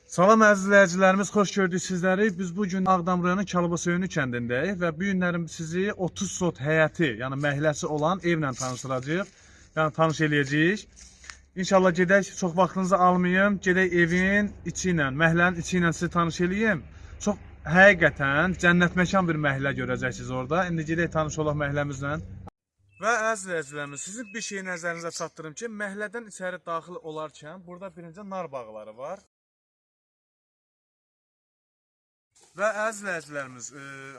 Salam əziz izləyicilərimiz, xoş gördük sizləri. Biz bugün Ağdam rayonu Çalıbasöyünü kəndindəyik və bu günlərim sizi 30 sot həyəti, yəni məhəlləsi olan evlə tanışdıracağıq. Yəni tanış eləyəcəyik. İnşallah gedək, çox vaxtınızı almayım. Gedək evin içi ilə, məhəllənin içi ilə sizi tanış eləyim. Çox həqiqətən cənnət məkan bir məhəllə görəcəksiniz orada. İndi gedək tanış olaq məhəlləmizlə. Və əziz izləyicilərimiz, sizin bir şeyi nəzərinizə çatdırım ki, məhəllədən içəri daxil olarkən burada birinci nar bağları var. Və əziz izləyicilərimiz,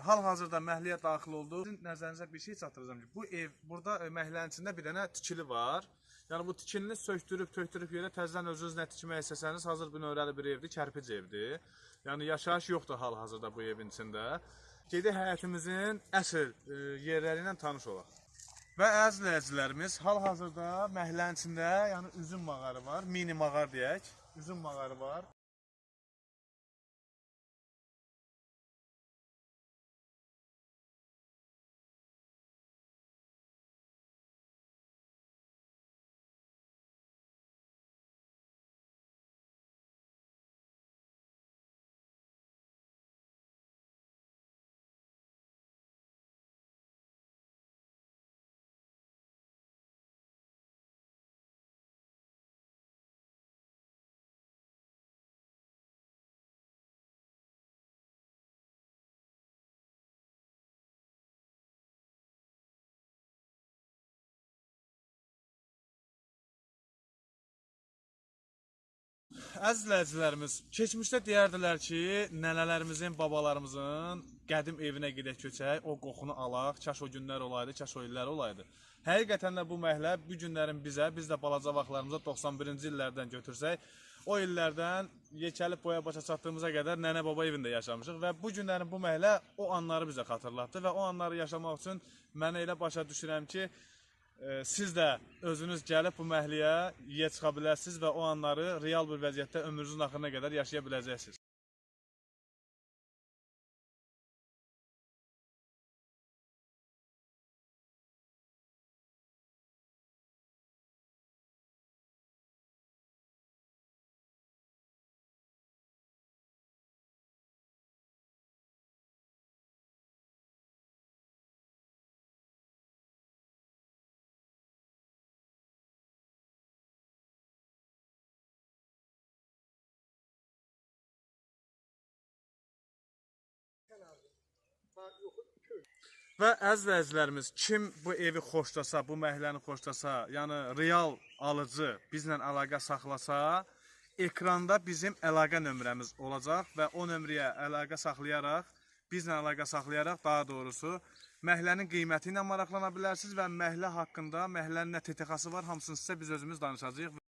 hal-hazırda məhəlləyə daxil olduq. Sizin nəzərinizə bir şey çatdıracağam ki, bu ev, burada məhəllənin içində bir dənə tikili var. Yəni bu tikilini söktürüb, tökdürüb yerə təzədən özünüz nə tikmək istəsəniz, hazır bir növrəli bir evdir, kərpic evdir. Yəni yaşayış yoxdur hal-hazırda bu evin içində. Gedək həyətimizin əsl yerləri ilə tanış olaq. Və əziz izləyicilərimiz, hal-hazırda məhəllənin içində yəni üzüm mağarı var, mini mağar deyək, üzüm mağarı var. Əziz izləyicilərimiz, keçmişdə deyərdilər ki, nənələrimizin, babalarımızın qədim evinə gedək köçək, o qoxunu alaq, kaş o günlər olaydı, kaş o illər olaydı. Həqiqətən də bu məhəllə bu günlərin bizə, biz də balaca vaxtlarımıza 91-ci illərdən götürsək, o illərdən yekəlib boya başa çatdığımıza qədər nənə baba evində yaşamışıq və bu günlərin bu məhəllə o anları bizə xatırlatdı və o anları yaşamaq üçün mənə elə başa düşürəm ki, siz də özünüz gəlib bu məhəlləyə yiyə çıxa bilərsiniz və o anları real bir vəziyyətdə ömrünüzün axırına qədər yaşaya biləcəksiniz. Və əziz izləyicilərimiz, kim bu evi xoşlasa, bu məhəlləni xoşlasa, yəni real alıcı bizlə əlaqə saxlasa, ekranda bizim əlaqə nömrəmiz olacaq və o nömrəyə əlaqə saxlayaraq, bizlə əlaqə saxlayaraq, daha doğrusu, məhəllənin qiyməti ilə maraqlana bilərsiniz və məhəllə haqqında, məhəllənin nə TTX-sı var, hamısını sizə biz özümüz danışacağıq.